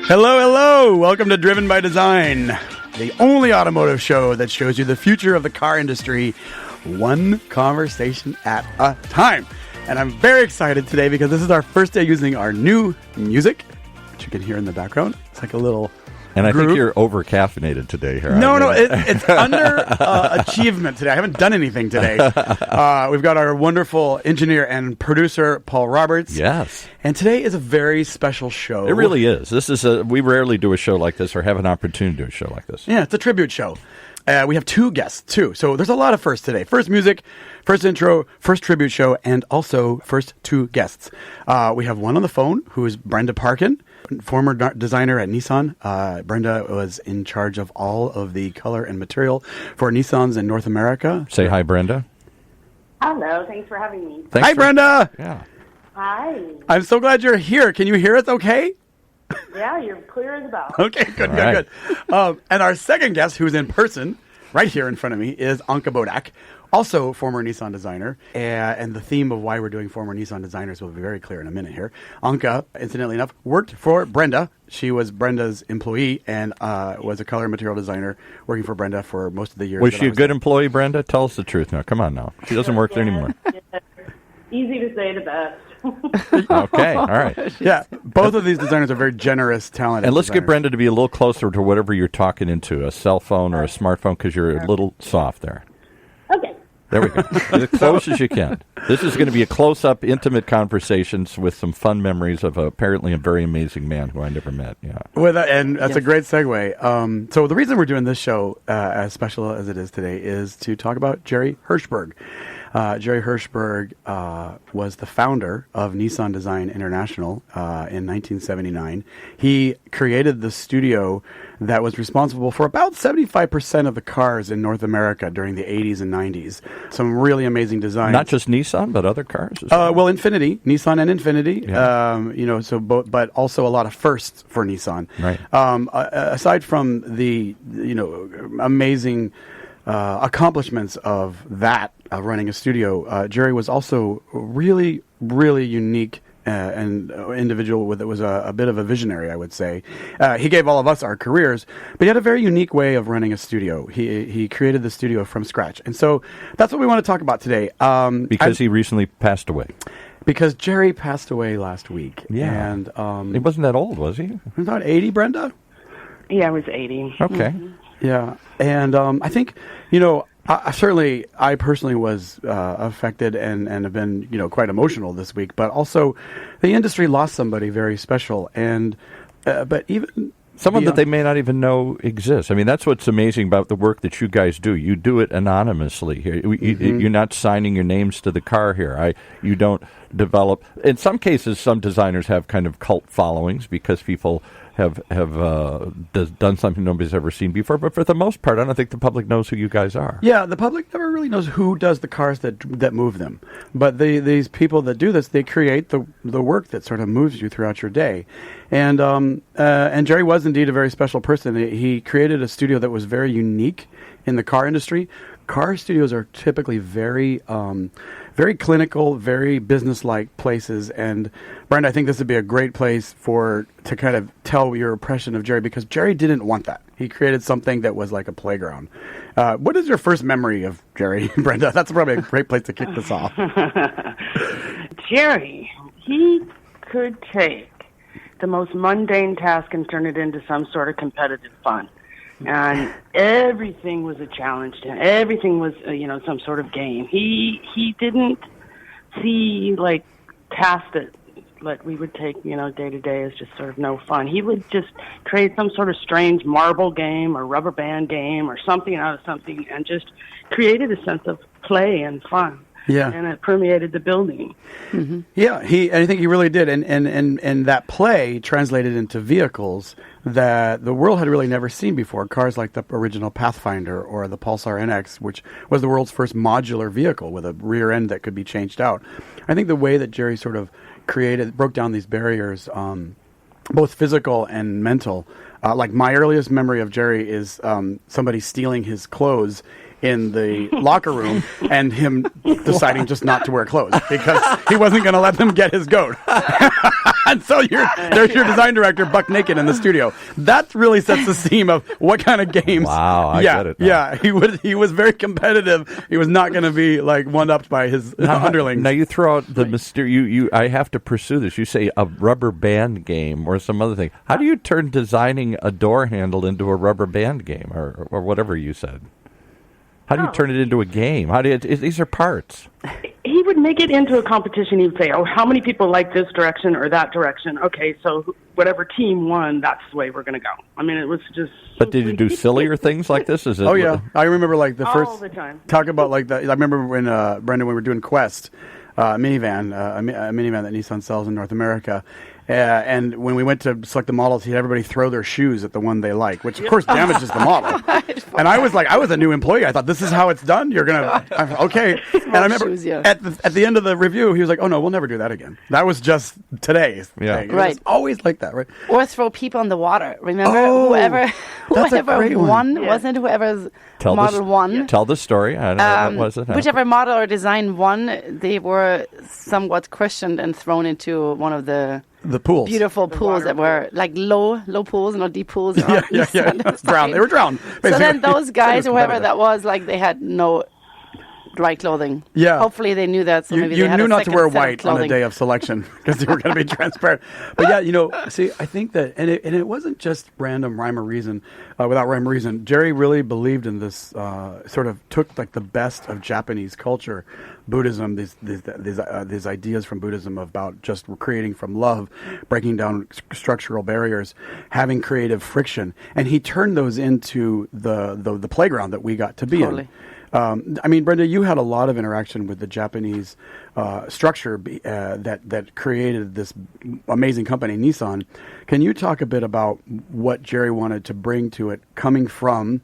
Hello, hello. Welcome to Driven by Design, the only automotive show that shows you the future of the car industry, one conversation at a time. And I'm very excited today because this is our first day using our new music, which you can hear in the background. It's like a little And I group. think you're over-caffeinated today here. No, it's under achievement today. I haven't done anything today. We've got our wonderful engineer and producer, Paul Roberts. Yes. And today is a very special show. It really is. We rarely do a show like this or have an opportunity to do a show like this. Yeah, it's a tribute show. We have two guests, too. So there's a lot of firsts today. First music, first intro, first tribute show, and also first two guests. We have one on the phone, who is Brenda Parkin, former designer at Nissan. Brenda was in charge of all of the color and material for Nissans in North America. Say hi, Brenda. Hello, thanks for having me. Hi, Brenda. Yeah. Hi. I'm so glad you're here. Can you hear us okay? Yeah, you're clear as a bell. Okay, good. And our second guest, who's in person, right here in front of me, is Anka Bodak, also former Nissan designer. And the theme of why we're doing former Nissan designers will be very clear in a minute here. Anka, incidentally enough, worked for Brenda. She was Brenda's employee and was a color and material designer working for Brenda for most of the years. Was she a good employee, Brenda? Tell us the truth now. Come on now. She doesn't work there anymore. Yeah. Easy to say the best. Okay, all right. Yeah, both of these designers are very generous, talented And let's designers. get Brenda to be a little closer to whatever you're talking into, a cell phone or a smartphone, because you're a little soft there. Okay. There we go. As close as you can. This is going to be a close-up, intimate conversations with some fun memories of apparently a very amazing man who I never met. Yeah. And that's a great segue. So the reason we're doing this show, as special as it is today, is to talk about Jerry Hirshberg. Jerry Hirshberg was the founder of Nissan Design International in 1979. He created the studio that was responsible for about 75% of the cars in North America during the 80s and 90s. Some really amazing designs. Not just Nissan, but other cars as well, Infiniti, Nissan and Infiniti, Yeah. but also a lot of firsts for Nissan. Right. Aside from the, amazing accomplishments of that, running a studio, Jerry was also really, really unique and individual that was a bit of a visionary, I would say. He gave all of us our careers, but he had a very unique way of running a studio. He created the studio from scratch. And so that's what we want to talk about today. Because he recently passed away. Because Jerry passed away last week. Yeah. And He wasn't that old, was he? he was about 80, Brenda? Yeah, I was 80. Okay. Yeah. And I think, I personally was affected and have been, quite emotional this week. But also, the industry lost somebody very special. And but even someone that they may not even know exists. I mean, that's what's amazing about the work that you guys do. You do it anonymously here. You're not signing your names to the car here. You don't develop. In some cases, some designers have kind of cult followings because people have done something nobody's ever seen before. But for the most part, I don't think the public knows who you guys are. Yeah, the public never really knows who does the cars that move them. But these people that do this, they create the work that sort of moves you throughout your day. And Jerry was indeed a very special person. He created a studio that was very unique in the car industry. Car studios are typically very very clinical, very business-like places. And Brenda, I think this would be a great place to kind of tell your impression of Jerry, because Jerry didn't want that. He created something that was like a playground. What is your first memory of Jerry, Brenda? That's probably a great place to kick this off. Jerry, he could take the most mundane task and turn it into some sort of competitive fun. And everything was a challenge to him. Everything was, some sort of game. He didn't see, tasks that we would take, day to day as just sort of no fun. He would just create some sort of strange marble game or rubber band game or something out of something and just created a sense of play and fun. Yeah. And it permeated the building. Mm-hmm. Yeah, I think he really did. And that play translated into vehicles that the world had really never seen before. Cars like the original Pathfinder or the Pulsar NX, which was the world's first modular vehicle with a rear end that could be changed out. I think the way that Jerry sort of broke down these barriers, both physical and mental. Like my earliest memory of Jerry is somebody stealing his clothes in the locker room and him deciding just not to wear clothes because he wasn't going to let them get his goat. And so there's your design director, buck naked in the studio. That really sets the theme of what kind of games. Wow, I get it now. Yeah, he was very competitive. He was not going to be like one-upped by his underlings. Now you throw out the mysterious. I have to pursue this. You say a rubber band game or some other thing. How do you turn designing a door handle into a rubber band game or whatever you said? How do you turn it into a game? These are parts. He would make it into a competition. He'd say, "Oh, how many people like this direction or that direction? Okay, so whatever team won, that's the way we're going to go." I mean, it was just. But did you do sillier things like this? Is it? Oh yeah, I remember like the first. All the time. Talk about like the. I remember when Brendan, when we were doing Quest, minivan, a minivan that Nissan sells in North America. And when we went to select the models, he had everybody throw their shoes at the one they like, which of course damages the model. And I was a new employee. I thought, this is how it's done. You're gonna okay. And I remember at the end of the review, he was like, "Oh no, we'll never do that again. That was just today's thing." It was always like that, right? Or throw people in the water. Remember, whoever won, wasn't it? Whoever's model won. Yeah. Tell the story. I don't know what was it. Whichever model or design won, they were somewhat questioned and thrown into one of the pools. Beautiful pools that were like low pools, not deep pools. Drowned. They were drowned. Basically. So then those guys, whoever that was, like they had no dry clothing. Yeah. Hopefully they knew that. So maybe you they had knew a not to wear second set of white on the clothing. day of selection because you were going to be transparent. But yeah, see, I think that, and it wasn't just random rhyme or reason, without rhyme or reason. Jerry really believed in this, sort of took like the best of Japanese culture, Buddhism, these ideas from Buddhism about just creating from love, breaking down structural barriers, having creative friction, and he turned those into the playground that we got to be in. I mean, Brenda, you had a lot of interaction with the Japanese structure that created this amazing company, Nissan. Can you talk a bit about what Jerry wanted to bring to it, coming from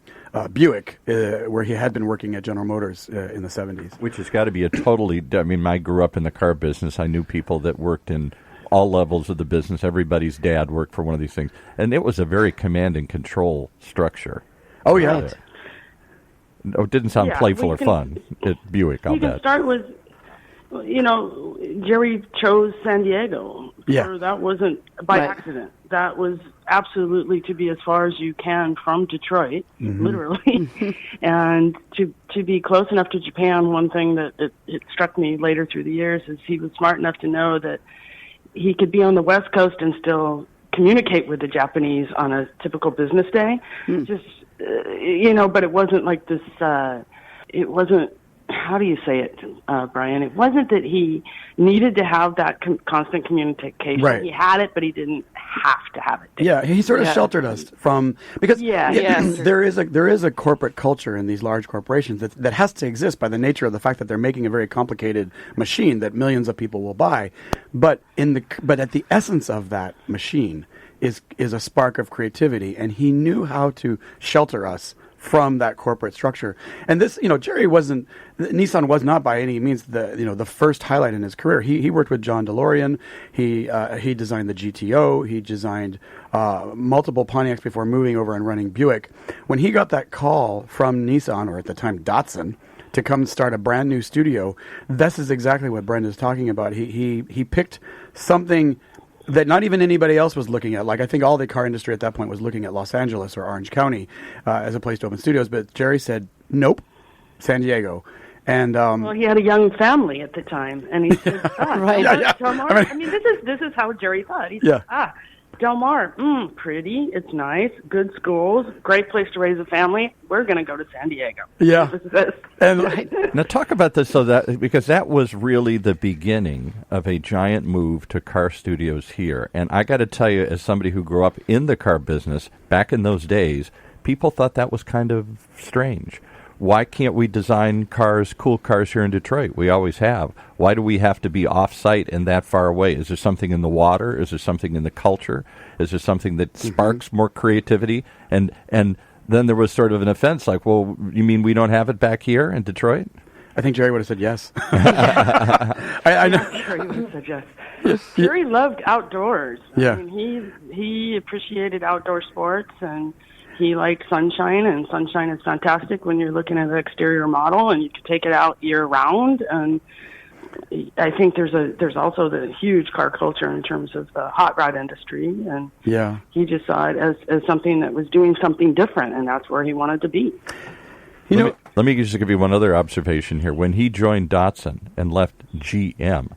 Buick, where he had been working at General Motors in the 70s? Which has got to be I grew up in the car business. I knew people that worked in all levels of the business. Everybody's dad worked for one of these things. And it was a very command and control structure. Oh, yeah. Oh, it didn't sound playful or fun at Buick, I'll bet. You can start with, Jerry chose San Diego. Yeah. That wasn't by accident. That was absolutely to be as far as you can from Detroit, literally. And to be close enough to Japan, one thing that it struck me later through the years is he was smart enough to know that he could be on the West Coast and still communicate with the Japanese on a typical business day. Just but it wasn't like this, it wasn't, how do you say it, Brian? It wasn't that he needed to have that constant communication. Right. He had it, but he didn't have to have it. Yeah, he sort of sheltered us from, because there is a corporate culture in these large corporations that has to exist by the nature of the fact that they're making a very complicated machine that millions of people will buy. But at the essence of that machine is a spark of creativity, and he knew how to shelter us from that corporate structure. And this, Nissan was not by any means the first highlight in his career. He worked with John DeLorean. He designed the GTO. He designed multiple Pontiacs before moving over and running Buick. When he got that call from Nissan, or at the time Datsun, to come start a brand new studio, this is exactly what Brenda's talking about. He picked something that not even anybody else was looking at. Like, I think all the car industry at that point was looking at Los Angeles or Orange County as a place to open studios. But Jerry said, nope, San Diego. And well, he had a young family at the time, and he said, Del Mar. I mean, this is how Jerry thought. He said, Del Mar, pretty, it's nice, good schools, great place to raise a family. We're going to go to San Diego. Yeah. And now talk about this, because that was really the beginning of a giant move to car studios here. And I got to tell you, as somebody who grew up in the car business back in those days, people thought that was kind of strange. Why can't we design cool cars here in Detroit? We always have. Why do we have to be off-site and that far away? Is there something in the water? Is there something in the culture? Is there something that sparks more creativity? And then there was sort of an offense, like, well, you mean we don't have it back here in Detroit? I think Jerry would have said yes. I know. I'm sure he would have said yes. Jerry loved outdoors. Yeah. I mean, he appreciated outdoor sports, and he liked sunshine, and sunshine is fantastic when you're looking at an exterior model, and you can take it out year round. And I think there's also the huge car culture in terms of the hot rod industry, and he just saw it as something that was doing something different, and that's where he wanted to be. Let me just give you one other observation here. When he joined Datsun and left GM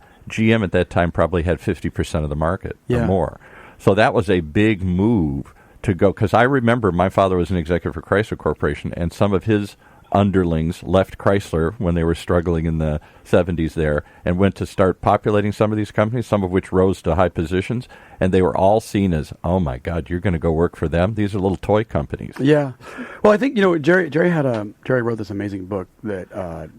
at that time probably had 50% of the market or more. So that was a big move to go, because I remember my father was an executive for Chrysler Corporation, and some of his underlings left Chrysler when they were struggling in the 70s there and went to start populating some of these companies, some of which rose to high positions, and they were all seen as, oh my God, you're going to go work for them? These are little toy companies. Yeah. Well, I think, Jerry wrote this amazing book that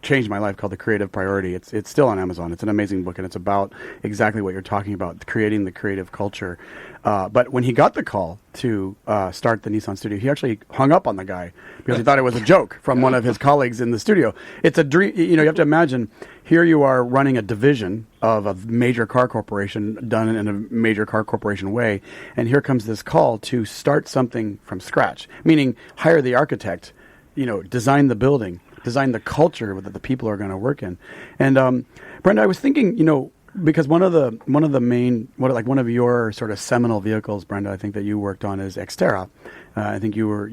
changed my life called The Creative Priority. It's still on Amazon. It's an amazing book, and it's about exactly what you're talking about, creating the creative culture. But when he got the call to start the Nissan studio, he actually hung up on the guy because he thought it was a joke from one of his colleagues in the studio. It's a dream. You have to imagine, here you are running a division of a major car corporation done in a major car corporation way, and here comes this call to start something from scratch, meaning hire the architect, design the building, design the culture that the people are going to work in. And Brenda, I was thinking, because one of your sort of seminal vehicles, Brenda, I think that you worked on is Xterra. I think you were,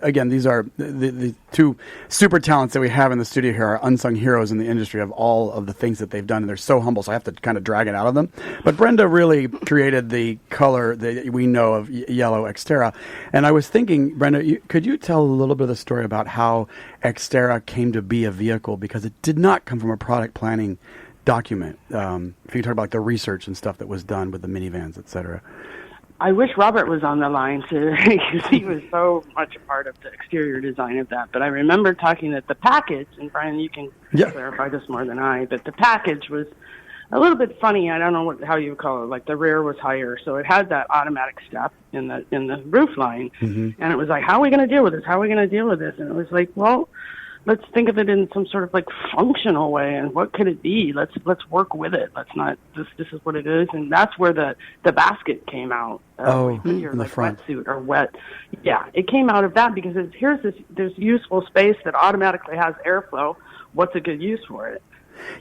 again, these are the two super talents that we have in the studio here are unsung heroes in the industry of all of the things that they've done. And they're so humble, so I have to kind of drag it out of them. But Brenda really created the color that we know of yellow Xterra. And I was thinking, Brenda, could you tell a little bit of the story about how Xterra came to be a vehicle? Because it did not come from a product planning document. If you talk about the research and stuff that was done with the minivans, et cetera. I wish Robert was on the line too, because he was so much a part of the exterior design of that. But I remember talking that the package, and Brian, you can clarify this more than I, but the package was a little bit funny. I don't know how you would call it. Like the rear was higher, so it had that automatic step in the roof line, and it was like, how are we going to deal with this? How are we going to deal with this? And it was like, well, let's think of it in some sort of like functional way, and what could it be? Let's work with it. Let's not. This is what it is, and that's where the basket came out. In the front, wetsuit or wet. Yeah, it came out of that because there's useful space that automatically has airflow. What's a good use for it?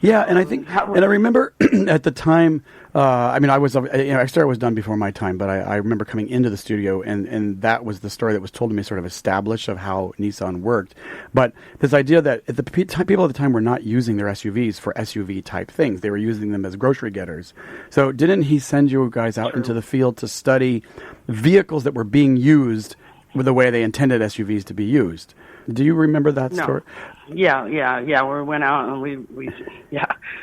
Yeah, and I think, and I remember at the time, Xterra was done before my time, but I remember coming into the studio, and that was the story that was told to me, sort of established of how Nissan worked. But this idea that people at the time were not using their SUVs for SUV type things; they were using them as grocery getters. So, didn't he send you guys out into the field to study vehicles that were being used with the way they intended SUVs to be used? Do you remember that story? Yeah. We went out and we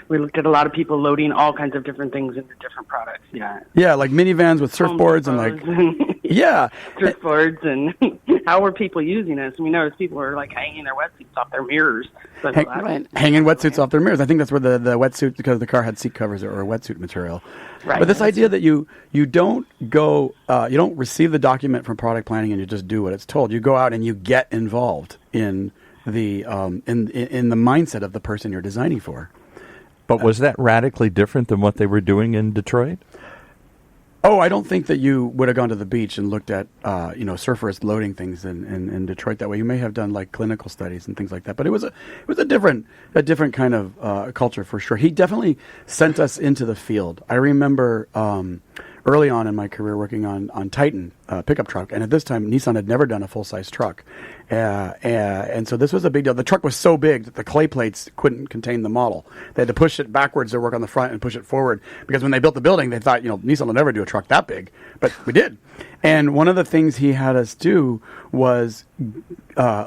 looked at a lot of people loading all kinds of different things into different products. Yeah. Yeah, like minivans with surfboards and surfboards and how were people using this? We noticed people were like hanging their wetsuits off their mirrors. Hanging wetsuits off their mirrors. I think that's where the wetsuit, because the car had seat covers or wetsuit material. Right. But this idea that you don't go, you don't receive the document from product planning and you just do what it's told. You go out and you get involved in the in the mindset of the person you're designing for. But was that radically different than what they were doing in Detroit? Oh, I don't think that you would have gone to the beach and looked at surfers loading things in Detroit that way. You may have done like clinical studies and things like that, but it was a different kind of culture for sure. He definitely sent us into the field. I remember early on in my career working on Titan pickup truck, and at this time Nissan had never done a full size truck, and so this was a big deal. The truck was so big that the clay plates couldn't contain the model. They had to push it backwards to work on the front and push it forward, because when they built the building, they thought Nissan will never do a truck that big, but we did. And one of the things he had us do was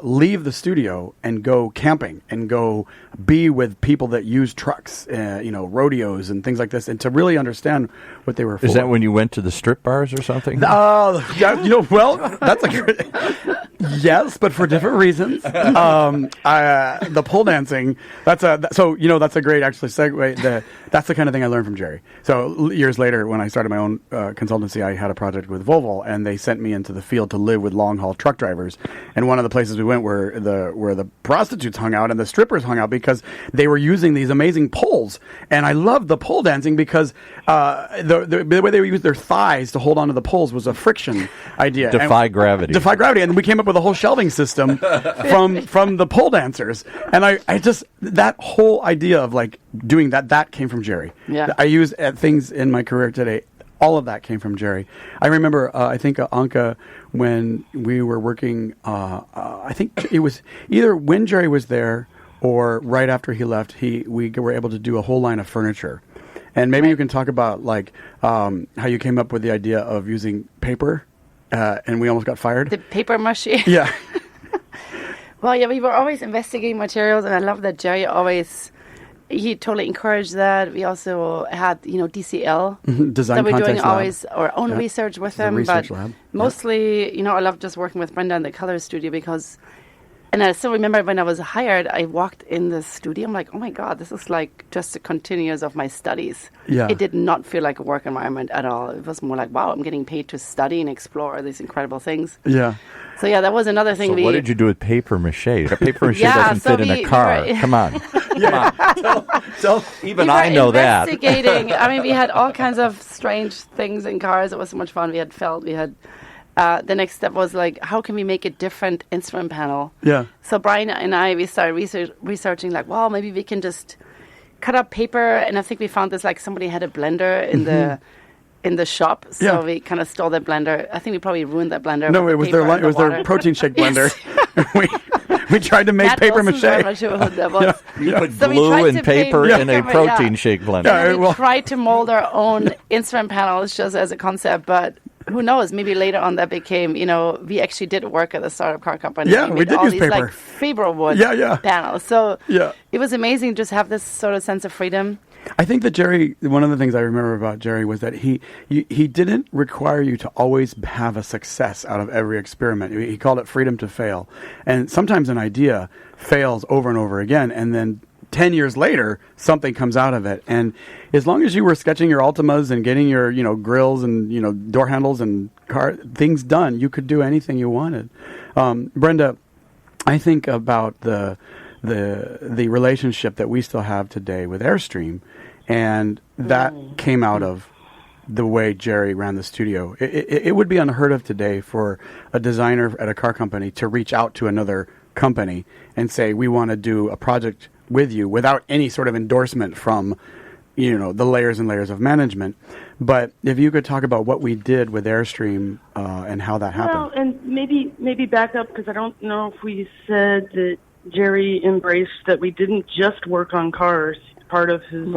leave the studio and go camping and go be with people that use trucks, rodeos and things like this, and to really understand what they were for. Is that when you went to the strip bars or something? Well, that's a good... Yes, but for different reasons. The pole dancing, that's a great actually segue. That's the kind of thing I learned from Jerry. So years later, when I started my own consultancy, I had a project with Volvo, and they sent me into the field to live with long haul truck drivers. And one of the places we went where the prostitutes hung out and the strippers hung out, because they were using these amazing poles. And I loved the pole dancing because the way they would use their thighs to hold onto the poles was a friction idea. Defy gravity. And we came up with a whole shelving system from the pole dancers. And I just, that whole idea of like doing that came from Jerry. Yeah. I use things in my career today. All of that came from Jerry. I remember, I think Anka, when we were working, I think it was either when Jerry was there or right after he left, we were able to do a whole line of furniture. And maybe you can talk about like how you came up with the idea of using paper, and we almost got fired. The paper mache. Yeah. Well, yeah, we were always investigating materials, and I love that Jerry he totally encouraged that. We also had, DCL. Design so we're doing Context always Lab. our own research with them. Research but lab. mostly, I love just working with Brenda in the color studio because, and I still remember when I was hired, I walked in the studio. I'm like, oh my God, this is like just a continuous of my studies. Yeah. It did not feel like a work environment at all. It was more like, wow, I'm getting paid to study and explore these incredible things. Yeah. So yeah, that was another thing. So what did you do with paper mache? Paper mache doesn't fit in a car. Right. Come on. Even I we know were that. investigating. I mean, we had all kinds of strange things in cars. It was so much fun. We had felt. We had. The next step was like, how can we make a different instrument panel? Yeah. So Brian and we started researching like, well, maybe we can just cut up paper. And I think we found this like somebody had a blender in the shop, so we kind of stole the blender. I think we probably ruined that blender. No, it was their protein shake blender. we tried to make paper mache. You put glue and paper in a protein shake blender. Yeah, we tried to mold our own instrument panels just as a concept, but who knows? Maybe later on that became, we actually did work at a startup car company. Yeah, we did all use these paper. like fiber wood panels. So it was amazing just have this sort of sense of freedom. I think that Jerry, one of the things I remember about Jerry was that he didn't require you to always have a success out of every experiment. He called it freedom to fail. And sometimes an idea fails over and over again, and then 10 years later, something comes out of it. And as long as you were sketching your Altimas and getting your, grills and, door handles and car things done, you could do anything you wanted. Brenda, I think about the relationship that we still have today with Airstream, and that came out of the way Jerry ran the studio. It would be unheard of today for a designer at a car company to reach out to another company and say, we want to do a project with you without any sort of endorsement from, the layers and layers of management. But if you could talk about what we did with Airstream and how that happened. Well, and maybe back up, because I don't know if we said that Jerry embraced that we didn't just work on cars. Part of his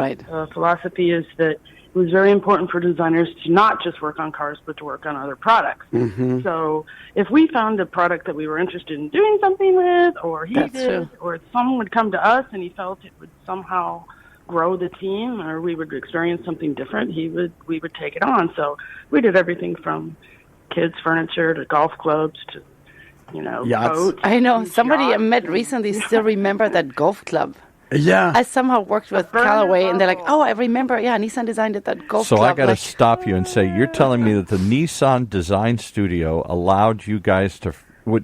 philosophy is that it was very important for designers to not just work on cars, but to work on other products. Mm-hmm. So if we found a product that we were interested in doing something with, or or someone would come to us and he felt it would somehow grow the team, or we would experience something different, we would take it on. So we did everything from kids' furniture to golf clubs to yachts. Boats. I know. Somebody I met recently still remember that golf club. Yeah. I somehow worked with Callaway, and they're like, oh, I remember, Nissan designed it, that golf club. So I got to stop you and say, you're telling me that the Nissan Design Studio allowed you guys to...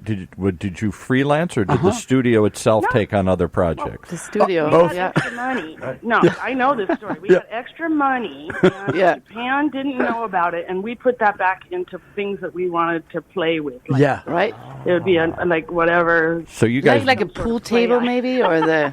Did you freelance, or did the studio itself take on other projects? The studio. We had extra money. No, I know this story. We had extra money, and Japan didn't know about it, and we put that back into things that we wanted to play with. Like, right? It would be like whatever. So you guys... Like a pool table, maybe, or the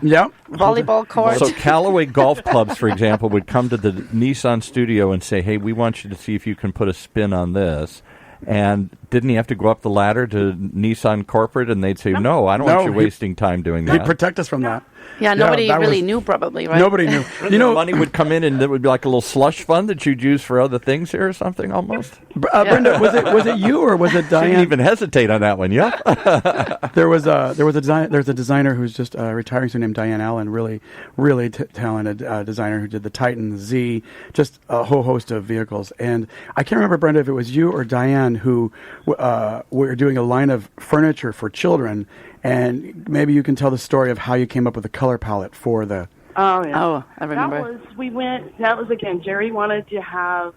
volleyball court? So Callaway golf clubs, for example, would come to the Nissan studio and say, hey, we want you to see if you can put a spin on this. And didn't he have to go up the ladder to Nissan corporate, and they'd say, no, I don't want you wasting time doing that. He'd protect us from that. Yeah, nobody really knew, probably, right? Nobody knew. Money would come in, and it would be like a little slush fund that you'd use for other things here or something, almost. Brenda, was it you or was it Diane? Didn't even hesitate on that one. Yeah. There's a designer who's just retiring soon named Diane Allen, really talented designer who did the Titan Z, just a whole host of vehicles. And I can't remember, Brenda, if it was you or Diane who were doing a line of furniture for children. And maybe you can tell the story of how you came up with a color palette for the... Oh, yeah. Oh, I remember. That was again, Jerry wanted to have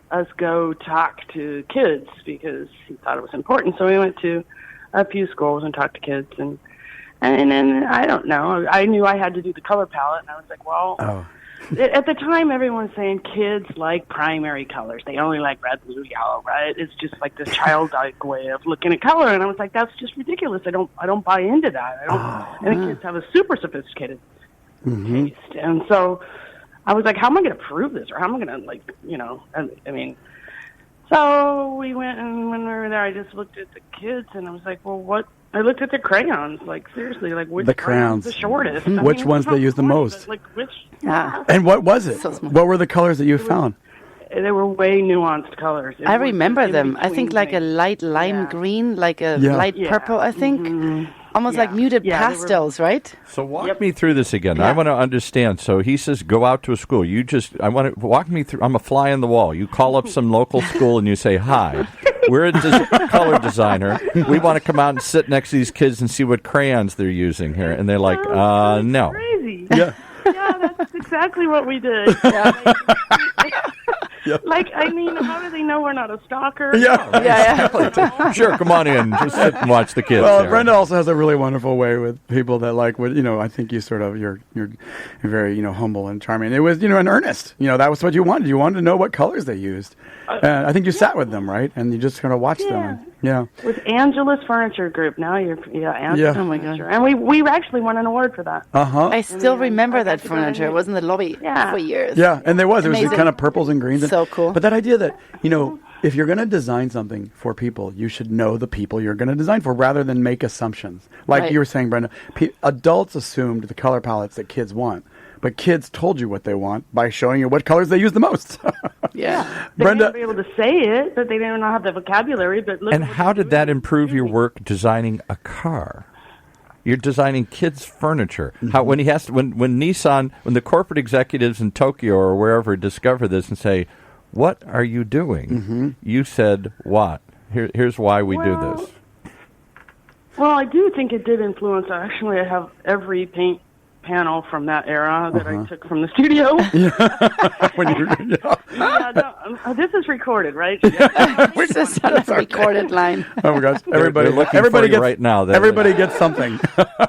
us go talk to kids because he thought it was important. So we went to a few schools and talked to kids. And then, I don't know, I knew I had to do the color palette. And I was like, well, at the time, everyone was saying kids like primary colors. They only like red, blue, yellow, right? It's just like this childlike way of looking at color. And I was like, that's just ridiculous. I don't buy into that. And the kids have a super sophisticated taste. And so I was like, how am I going to prove this? Or how am I going to, I mean, so we went, and when we were there, I just looked at the kids, and I was like, well, what? I looked at the crayons, like, seriously, like, which the crayons, the shortest? Which ones they use the most? Like, which? Yeah. And what was it? So small. What were the colors that you found? They were way nuanced colors. I remember them. I think like a light lime green, like a light purple, I think. Almost like muted pastels, right? So walk me through this again. I want to understand. So he says, go out to a school. I want to walk me through. I'm a fly on the wall. You call up some local school and you say, hi, we're a color designer. We want to come out and sit next to these kids and see what crayons they're using here. And they're like, no. Crazy. Yeah. Yeah, that's exactly what we did. Like, I mean, how do they know we're not a stalker? Yeah. Sure, come on in. Just sit and watch the kids. Well, there. Brenda also has a really wonderful way with people that I think you sort of, you're very, humble and charming. It was, in earnest. That was what you wanted. You wanted to know what colors they used. I think you sat with them, right? And you just kind of watched them. Yeah. With Angela's Furniture Group. Now Angela's Yeah. Oh my God. Furniture. And we actually won an award for that. Uh-huh. I still remember that furniture. It was in the lobby for years. Yeah, and it was Amazing. kind of purples and greens. So cool. But that idea that, if you're going to design something for people, you should know the people you're going to design for rather than make assumptions. Like you were saying, Brenda, adults assumed the color palettes that kids want. But kids told you what they want by showing you what colors they use the most. Yeah. Brenda, They may not be able to say it, but they don't have the vocabulary. But look. And how did that improve your work designing a car? You're designing kids' furniture. How when Nissan, when the corporate executives in Tokyo or wherever discover this and say, "What are you doing?" You said, "What? Here's why we do this." Well, I do think it did influence. Actually, I have every paint panel from that era that I took from the studio. This is recorded, right? This is on a recorded line. oh my gosh! They're looking for you gets right now. Everybody gets something.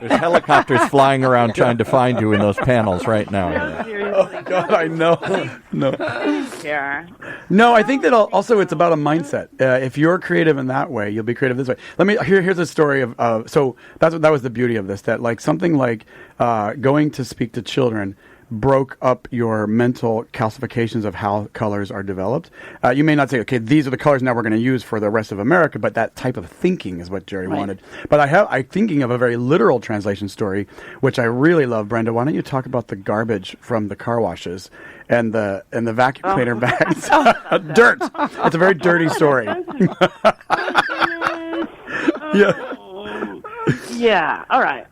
There's helicopters flying around trying to find you in those panels right now. No, seriously. God, I know. No. Yeah. No, I think that also it's about a mindset. If you're creative in that way, you'll be creative this way. Here's a story of. So that was the beauty of this. That something like going to speak to children broke up your mental calcifications of how colors are developed. You may not say, okay, these are the colors now we're going to use for the rest of America, but that type of thinking is what Jerry wanted. But I'm thinking of a very literal translation story, which I really love. Brenda, why don't you talk about the garbage from the car washes and the vacuum cleaner bags? Dirt. It's a very dirty story. Yeah. Yeah. All right.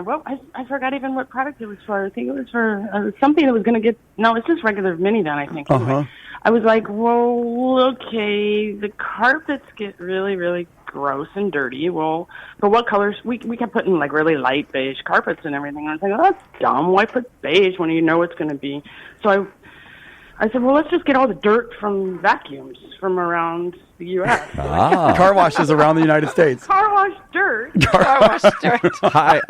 Well, I forgot even what product it was for. I think it was for something that was going to get. No, it's just regular minivan, I think. Anyway, I was like, well, okay, the carpets get really, really gross and dirty. Well, but what colors? We kept putting like really light beige carpets and everything. And I was like, oh, that's dumb. Why put beige when you know it's going to be? So I said, well, let's just get all the dirt from vacuums from around the U.S. Car washes around the United States. Car wash dirt. Car wash dirt. Hi,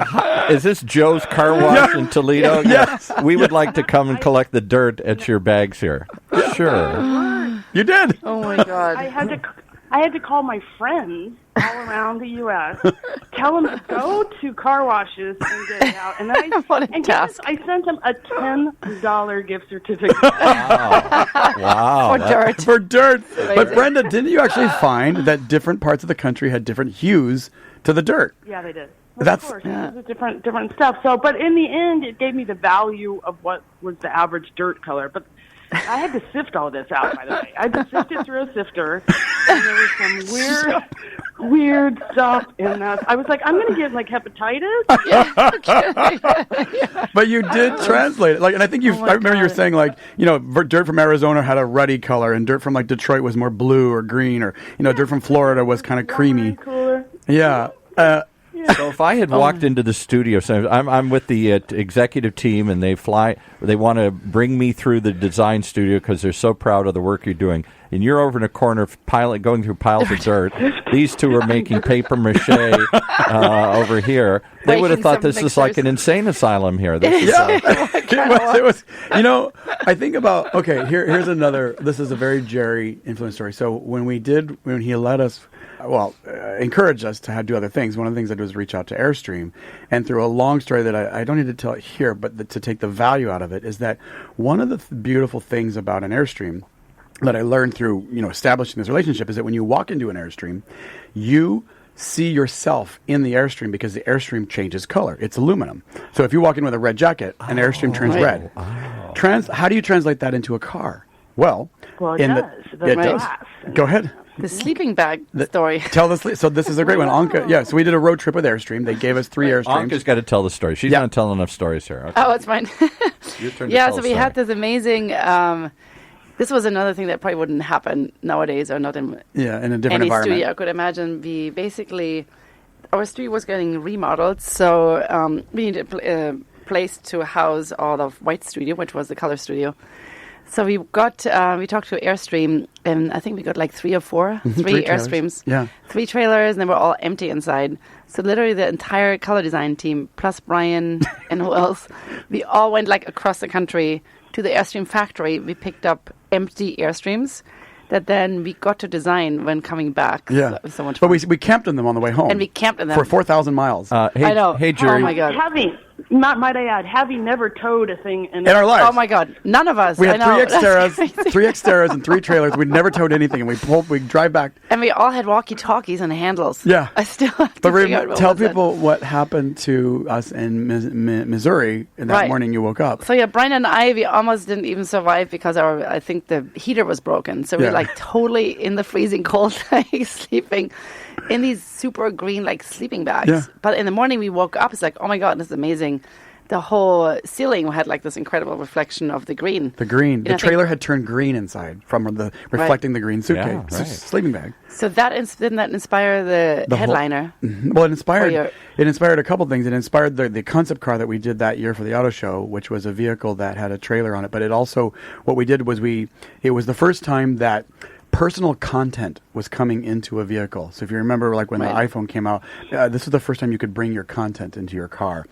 is this Joe's Car Wash in Toledo? Yes. We would like to come and collect the dirt at your bags here. Sure. You did. Oh my God. I had to call my friends all around the U.S., tell them to go to car washes and get it out. And then I sent them a $10 gift certificate. Wow. For dirt. For dirt. Amazing. But Brenda, didn't you actually find that different parts of the country had different hues to the dirt? Yeah, they did. That's of course, it was different stuff. So, but in the end, it gave me the value of what was the average dirt color. But I had to sift all this out, by the way. I had to sift it through a sifter, and there was some weird stuff in that. I was like, I'm going to get, like, hepatitis. But you did translate it. And I think I remember you were saying, dirt from Arizona had a ruddy color, and dirt from, Detroit was more blue or green, or, dirt from Florida was kind of creamy. Cooler. Yeah. So if I had walked into the studio, so I'm with the executive team, and they want to bring me through the design studio because they're so proud of the work you're doing. And you're over in a corner, going through piles of dirt. These two are making paper mache over here. They would have thought this is like an insane asylum here. It was. I think about. Okay, here's another. This is a very Jerry influence story. So when he let us. Encouraged us to do other things. One of the things I did was reach out to Airstream, and through a long story that I don't need to tell it here, but to take the value out of it, is that one of the beautiful things about an Airstream that I learned through establishing this relationship is that when you walk into an Airstream, you see yourself in the Airstream because the Airstream changes color. It's aluminum. So if you walk in with a red jacket, an Airstream turns red. How do you translate that into a car? Well, it does. Go ahead. The sleeping bag story. Tell the so this is a great one. Anka, so we did a road trip with Airstream. They gave us 3 Airstreams. Anka's got to tell the story. She's not telling enough stories here. Okay. Oh, it's fine. Your turn to tell so we had this amazing. This was another thing that probably wouldn't happen nowadays, or not in a different any environment. studio I could imagine. Our studio was getting remodeled, so we needed a place to house all of White Studio, which was the color studio. So we talked to Airstream, and I think we got like 3 or 4, 3 Airstreams. Yeah. 3 trailers, and they were all empty inside. So literally the entire color design team, plus Brian and who else, we all went like across the country to the Airstream factory. We picked up empty Airstreams that then we got to design when coming back. Yeah. So that was so much fun. But we camped in them on the way home. And we camped in them. For 4,000 miles. I know. Hey, Jerry. Oh, my God. Might I add, having never towed a thing in our lives. Oh, my God. None of us. We had I know. 3 Xteras and 3 trailers. We'd never towed anything, and we drive back. And we all had walkie-talkies and handles. Yeah. I still have to figure out tell people what happened to us in Missouri in that morning you woke up. So, Brian and we almost didn't even survive because I think the heater was broken. So we were like totally in the freezing cold, like sleeping in these super green like sleeping bags. Yeah. But in the morning we woke up, it's like, oh my God, this is amazing. The whole ceiling had like this incredible reflection of the green. The green. The trailer had turned green inside from reflecting the green suitcase, sleeping bag. So didn't that inspire the headliner? Well, it inspired a couple things. It inspired the concept car that we did that year for the auto show, which was a vehicle that had a trailer on it. But it also, what we did was it was the first time that personal content was coming into a vehicle. So if you remember, like when the iPhone came out, this was the first time you could bring your content into your car,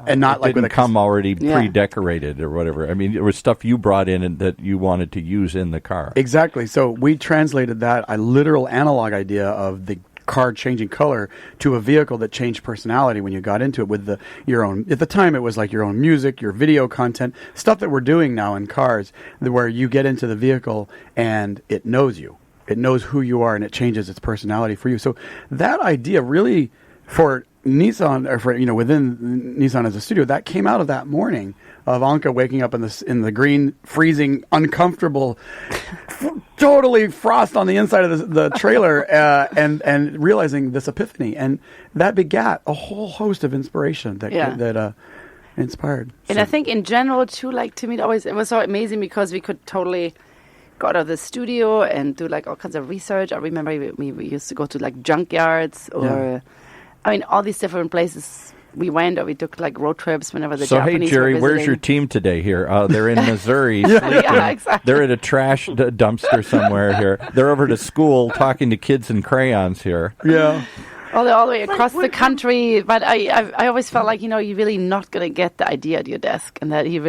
and not like didn't come already pre-decorated or whatever. I mean, it was stuff you brought in and that you wanted to use in the car. Exactly. So we translated a literal analog idea of the car changing color to a vehicle that changed personality when you got into it with your own. At the time, it was like your own music, your video content, stuff that we're doing now in cars, where you get into the vehicle and it knows you. It knows who you are and it changes its personality for you. So that idea really, for Nissan, or for within Nissan as a studio, that came out of that morning of Anka waking up in the green, freezing, uncomfortable, totally frost on the inside of the trailer, and realizing this epiphany, and that begat a whole host of inspiration that inspired. And I think in general too, like to me, it was so amazing because we could totally go out of the studio and do like all kinds of research. I remember we used to go to like junkyards or, all these different places we went, or we took like road trips whenever the Japanese were visiting. So hey, Jerry, where's your team today here? They're in Missouri. Yeah, exactly. They're at a trash dumpster somewhere here. They're over to school talking to kids in crayons here. Yeah. All the way across the country. But I always felt like, you're really not going to get the idea at your desk. And that you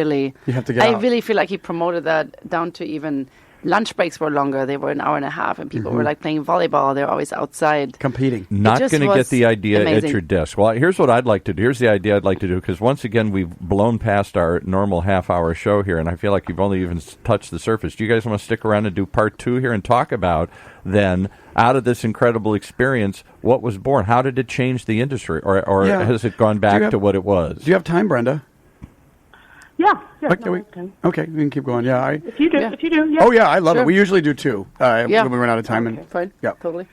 have to get out. I really feel like he promoted that down to even lunch breaks were longer. They were an hour and a half, and people were like playing volleyball. They're always outside. Competing. Not going to get the idea at your desk. Well, here's what I'd like to do. Here's the idea I'd like to do, because once again, we've blown past our normal half-hour show here, and I feel like you've only even touched the surface. Do you guys want to stick around and do part 2 here and talk about, then, out of this incredible experience, what was born? How did it change the industry? Or has it gone back to what it was? Do you have time, Brenda? Yeah. Okay, we can keep going. Yeah, if you do, yeah. Oh yeah, I love it. We usually do 2. When we run out of time. Okay, fine. Yeah. Totally.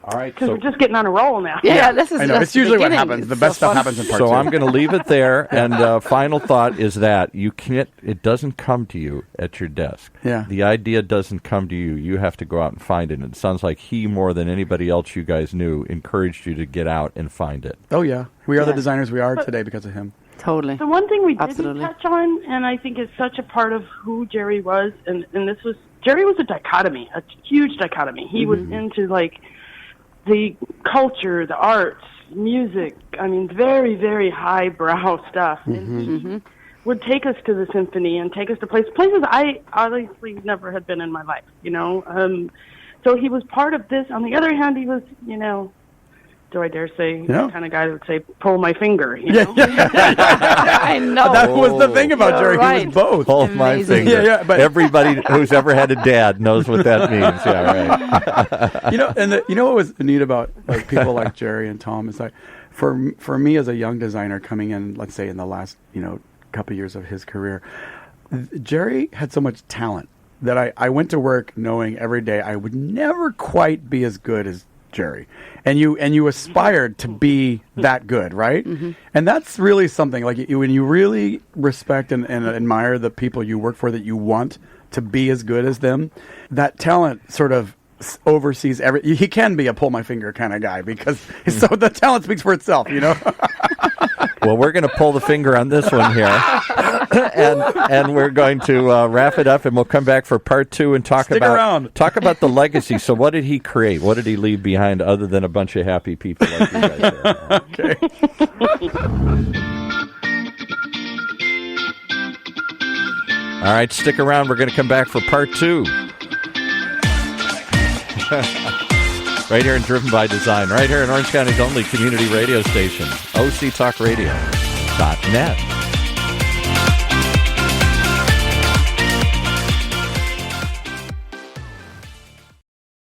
All right. Because we're just getting on a roll now. Yeah, this is I know. just It's usually what beginning. happens. The best stuff happens in part So two. I'm going to leave it there. And final thought is that you can't. It doesn't come to you at your desk. Yeah. The idea doesn't come to you. You have to go out and find it. And it sounds like he, more than anybody else you guys knew, encouraged you to get out and find it. Oh, yeah. We are the Yeah. designers we are today because of him. Totally. The one thing we didn't Absolutely. touch on, and I think is such a part of who Jerry was, and this was, Jerry was a dichotomy, a huge dichotomy. He was into, like, the culture, the arts, music, I mean, very, very highbrow stuff. And he would take us to the symphony and take us to places I obviously never had been in my life, you know. So he was part of this. On the other hand, he was, you know, do I dare say, Yeah. the kind of guy that would say, pull my finger, you know? I know. That was the thing about You're Jerry. He right. was both. Hold my Amazing. finger. Yeah, but- Everybody who's ever had a dad knows what that means. Yeah, right. You know, and you know what was neat about like people like Jerry and Tom is like, for me as a young designer coming in, let's say in the last couple years of his career, Jerry had so much talent that I went to work knowing every day I would never quite be as good as Jerry, and you aspired to be that good, right? And that's really something like when you really respect and admire the people you work for, that you want to be as good as them. That talent sort of oversees every. He can be a pull my finger kind of guy because so the talent speaks for itself, you know. Well, we're going to pull the finger on this one here, and we're going to wrap it up, and we'll come back for part two and talk Stick around. the legacy. So, what did he create? What did he leave behind, other than a bunch of happy people like you guys are? Okay. All right, stick around. We're going to come back for part two. Right here in Driven by Design, right here in Orange County's only community radio station, OCTalkRadio.net.